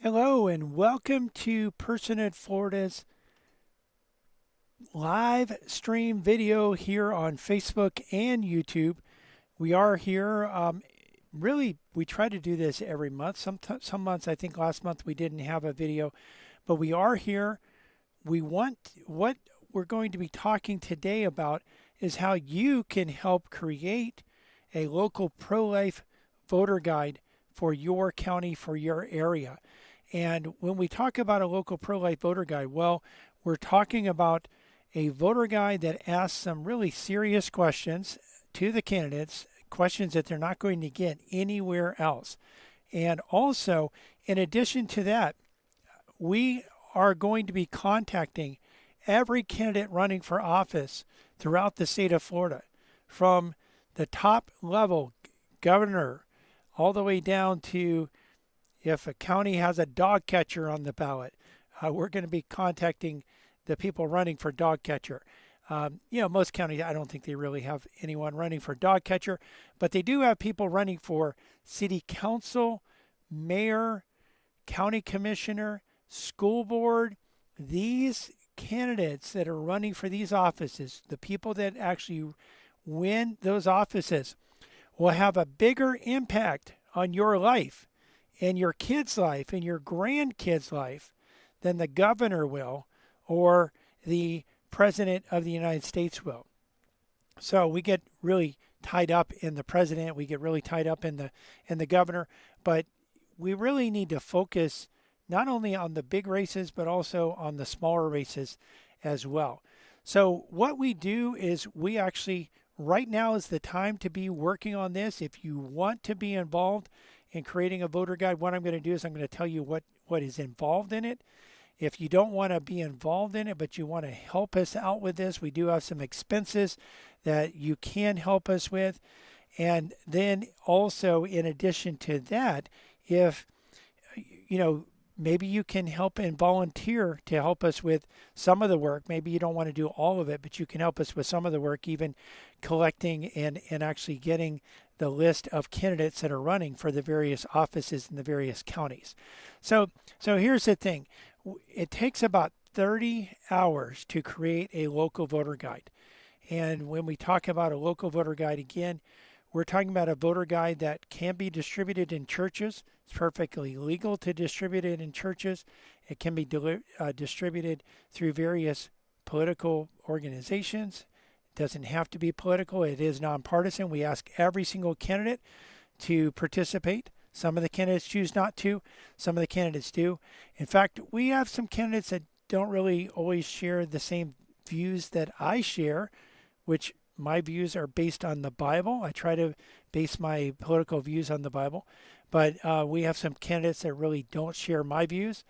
Hello and welcome to Personhood Florida's live stream video here on Facebook and YouTube. We are here. Really, we try to do this every month. Some months, I think last month we didn't have a video, but we are here. What we're going to be talking today about is how you can help create a local pro-life voter guide for your county, for your area. And when we talk about a local pro-life voter guide, well, we're talking about a voter guide that asks some really serious questions to the candidates, questions that they're not going to get anywhere else. And also, in addition to that, we are going to be contacting every candidate running for office throughout the state of Florida, from the top level, governor, all the way down to if a county has a dog catcher on the ballot. We're going to be contacting the people running for dog catcher. Most counties, I don't think they really have anyone running for dog catcher, but they do have people running for city council, mayor, county commissioner, school board. These candidates that are running for these offices, the people that actually win those offices, will have a bigger impact on your life and your kids' life and your grandkids' life than the governor will or the president of the United States will. So we get really tied up in the president, we get really tied up in the governor, but we really need to focus not only on the big races but also on the smaller races as well. So what we do is we actually, right now is the time to be working on this. If you want to be involved in creating a voter guide, what I'm going to do is I'm going to tell you what is involved in it. If you don't want to be involved in it, but you want to help us out with this, we do have some expenses that you can help us with. And then also, in addition to that, if, maybe you can help and volunteer to help us with some of the work. Maybe you don't want to do all of it, but you can help us with some of the work, even collecting and actually getting the list of candidates that are running for the various offices in the various counties. So here's the thing. It takes about 30 hours to create a local voter guide. And when we talk about a local voter guide, again, we're talking about a voter guide that can be distributed in churches. It's perfectly legal to distribute it in churches. It can be distributed through various political organizations. It doesn't have to be political. It is nonpartisan. We ask every single candidate to participate. Some of the candidates choose not to. Some of the candidates do. In fact, we have some candidates that don't really always share the same views that I share, which my views are based on the Bible. I try to base my political views on the Bible. But we have some candidates that really don't share my views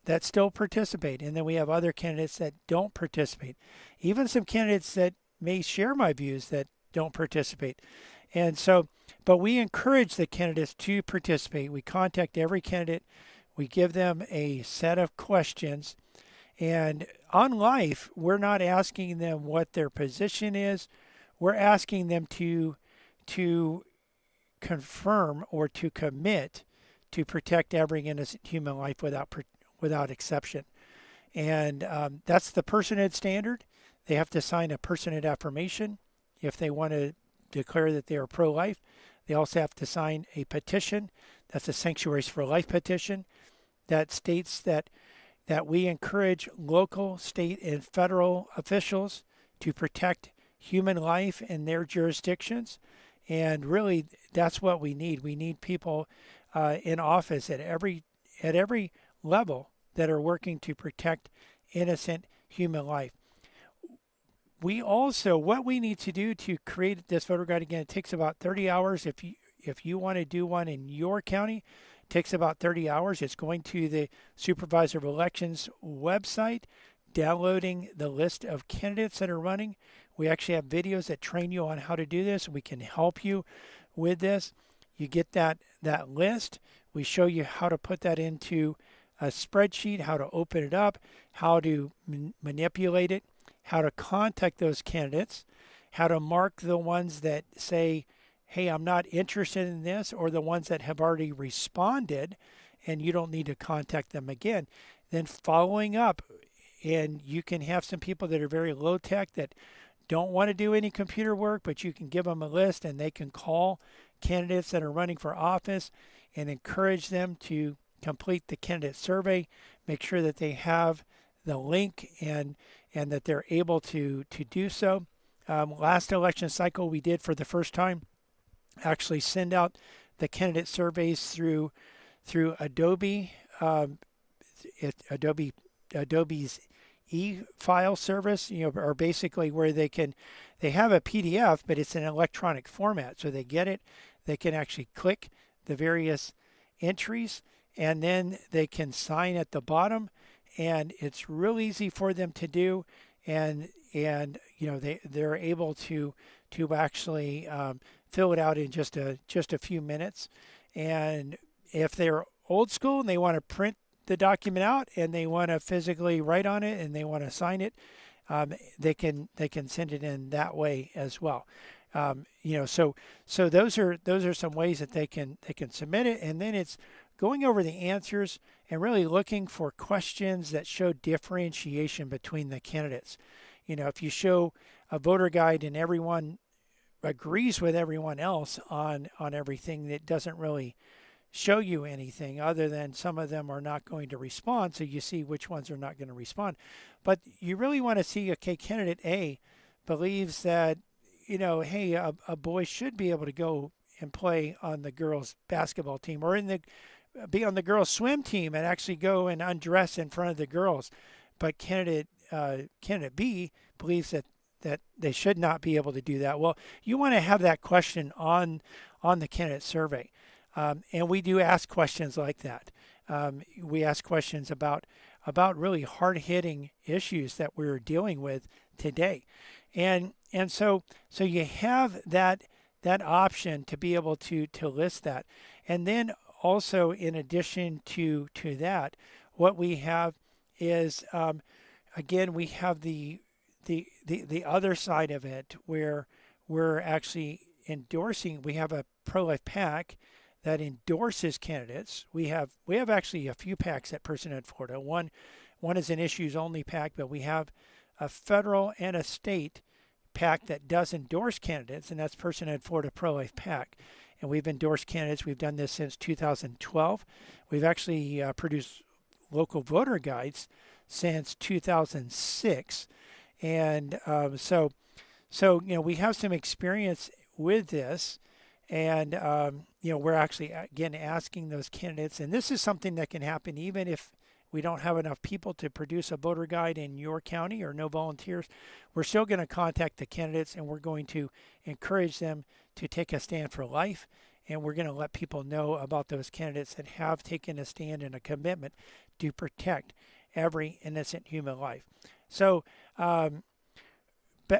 that still participate. And then we have other candidates that don't participate. Even some candidates that may share my views that don't participate. And so, but we encourage the candidates to participate. We contact every candidate. We give them a set of questions. And on life, we're not asking them what their position is. We're asking them to confirm or to commit to protect every innocent human life without exception. And that's the personhood standard. They have to sign a personhood affirmation if they want to declare that they are pro-life. They also have to sign a petition. That's a Sanctuaries for Life petition that states that we encourage local, state, and federal officials to protect human life in their jurisdictions. And really, that's what we need. We need people in office at every level that are working to protect innocent human life. What we need to do to create this voter guide, again, it takes about 30 hours. If you want to do one in your county, it takes about 30 hours. It's going to the Supervisor of Elections website, downloading the list of candidates that are running. We actually have videos that train you on how to do this. We can help you with this. You get that list. We show you how to put that into a spreadsheet, how to open it up, how to manipulate it, how to contact those candidates, how to mark the ones that say, hey, I'm not interested in this, or the ones that have already responded and you don't need to contact them again. Then following up, and you can have some people that are very low tech that don't want to do any computer work, but you can give them a list and they can call candidates that are running for office and encourage them to complete the candidate survey, make sure that they have the link and that they're able to do so. Last election cycle, we did for the first time actually send out the candidate surveys through Adobe, Adobe's e-file service, or basically where they have a PDF, but it's an electronic format. So they get it, they can actually click the various entries, and then they can sign at the bottom, and it's real easy for them to do, and they're able to actually fill it out in just a few minutes. And if they're old school and they want to print the document out and they want to physically write on it and they want to sign it, they can send it in that way as well. So those are some ways that they can submit it, and then it's going over the answers and really looking for questions that show differentiation between the candidates. If you show a voter guide and everyone agrees with everyone else on everything, that doesn't really show you anything other than some of them are not going to respond, so you see which ones are not going to respond. But you really want to see, okay, candidate A believes that, hey, a boy should be able to go and play on the girls' basketball team or be on the girls' swim team and actually go and undress in front of the girls. But candidate B believes that they should not be able to do that. Well, you want to have that question on the candidate survey. And we do ask questions like that. We ask questions about really hard-hitting issues that we're dealing with today. And so you have that option to be able to list that. And then also, in addition to that, what we have is, again, we have the other side of it where we're actually endorsing. We have a ProLife PAC that endorses candidates. We have actually a few PACs at Personhood Florida. One is an issues only PAC, but we have a federal and a state PAC that does endorse candidates, and that's Personhood Florida ProLife PAC. And we've endorsed candidates. We've done this since 2012. We've actually produced local voter guides since 2006, and so we have some experience with this. And, we're actually, again, asking those candidates, and this is something that can happen even if we don't have enough people to produce a voter guide in your county or no volunteers. We're still going to contact the candidates, and we're going to encourage them to take a stand for life. And we're going to let people know about those candidates that have taken a stand and a commitment to protect every innocent human life. So,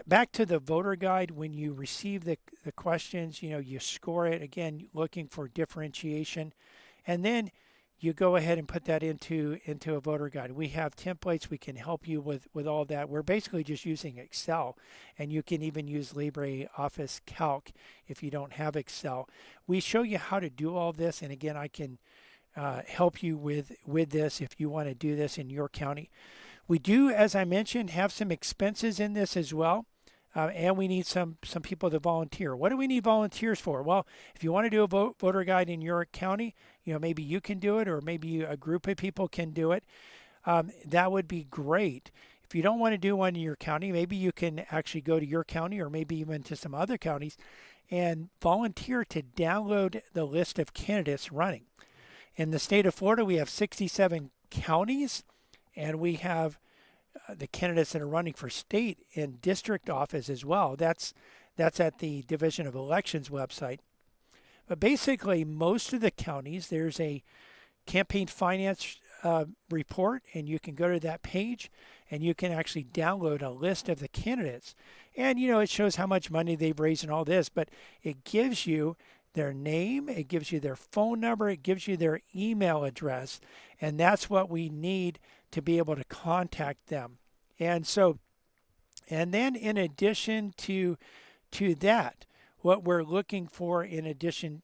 back to the voter guide, when you receive the questions, you score it, again, looking for differentiation. And then you go ahead and put that into a voter guide. We have templates. We can help you with all that. We're basically just using Excel, and you can even use LibreOffice Calc if you don't have Excel. We show you how to do all this, and again, I can help you with this if you want to do this in your county. We do, as I mentioned, have some expenses in this as well, and we need some people to volunteer. What do we need volunteers for? Well, if you want to do a voter guide in your county, maybe you can do it, or maybe a group of people can do it. That would be great. If you don't want to do one in your county, maybe you can actually go to your county or maybe even to some other counties and volunteer to download the list of candidates running. In the state of Florida, we have 67 counties, and we have the candidates that are running for state and district office as well. That's at the Division of Elections website. But basically, most of the counties, there's a campaign finance report, and you can go to that page, and you can actually download a list of the candidates. And, it shows how much money they've raised and all this, but it gives you their name, it gives you their phone number, it gives you their email address, and that's what we need to be able to contact them. And then in addition to that, what we're looking at in addition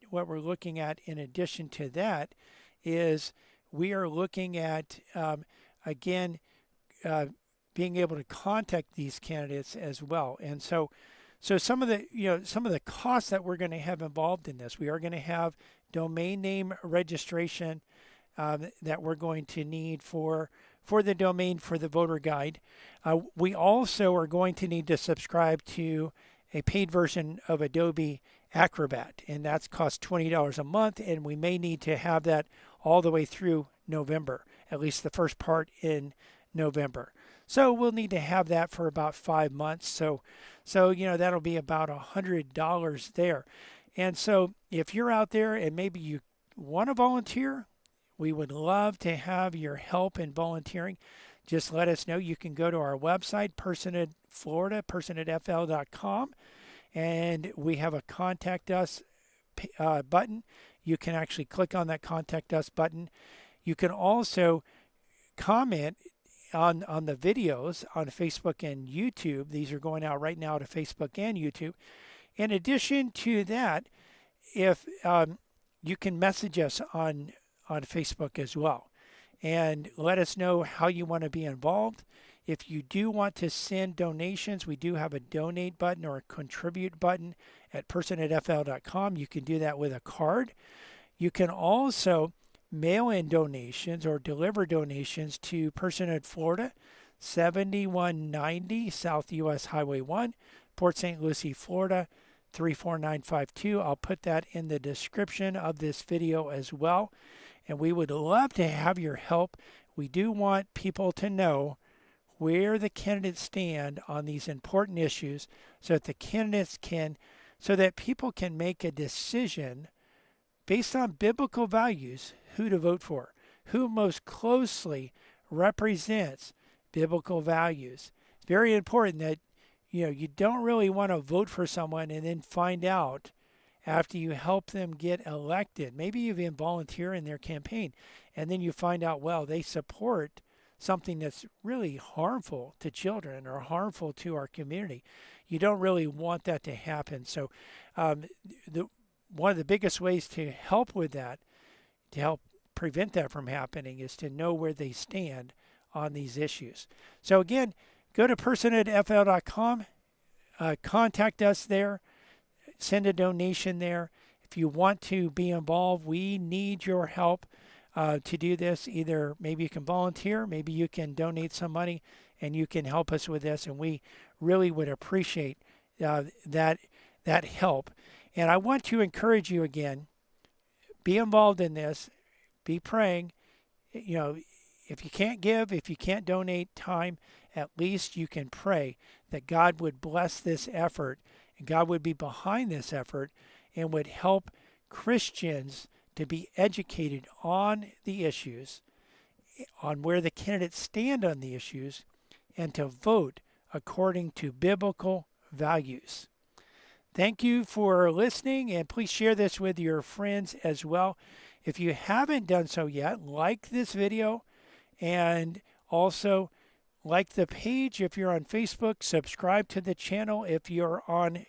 to that is we are looking at, again, uh, being able to contact these candidates as well. And so some of the costs that we're going to have involved in this, we are going to have domain name registration that we're going to need for the domain for the voter guide. We also are going to need to subscribe to a paid version of Adobe Acrobat, and that's cost $20 a month, and we may need to have that all the way through November, at least the first part in November. So we'll need to have that for about 5 months. So that'll be about $100 there. And so if you're out there and maybe you want to volunteer, we would love to have your help in volunteering. Just let us know. You can go to our website, Personhood Florida, personhoodfl.com, and we have a contact us button. You can actually click on that contact us button. You can also comment on the videos on Facebook and YouTube. These are going out right now to Facebook and YouTube. In addition to that, if you can message us on Facebook as well, and let us know how you want to be involved. If you do want to send donations, we do have a donate button or a contribute button at personhoodfl.com. You can do that with a card. You can also mail in donations or deliver donations to Personhood Florida, 7190 South US Highway 1, Port St. Lucie, Florida, 34952. I'll put that in the description of this video as well. And we would love to have your help. We do want people to know where the candidates stand on these important issues so that people can make a decision based on biblical values who to vote for, who most closely represents biblical values. It's very important that you don't really want to vote for someone and then find out after you help them get elected. Maybe you even volunteer in their campaign, and then you find out, well, they support something that's really harmful to children or harmful to our community. You don't really want that to happen. So one of the biggest ways to help with that, to help prevent that from happening, is to know where they stand on these issues. So again, go to personhoodfl.com, contact us there, send a donation there. If you want to be involved, we need your help to do this. Either maybe you can volunteer, maybe you can donate some money, and you can help us with this. And we really would appreciate that help. And I want to encourage you again, be involved in this, be praying. If you can't give, if you can't donate time, at least you can pray that God would bless this effort and God would be behind this effort and would help Christians to be educated on the issues, on where the candidates stand on the issues, and to vote according to biblical values. Thank you for listening, and please share this with your friends as well. If you haven't done so yet, like this video, and also like the page if you're on Facebook, subscribe to the channel if you're on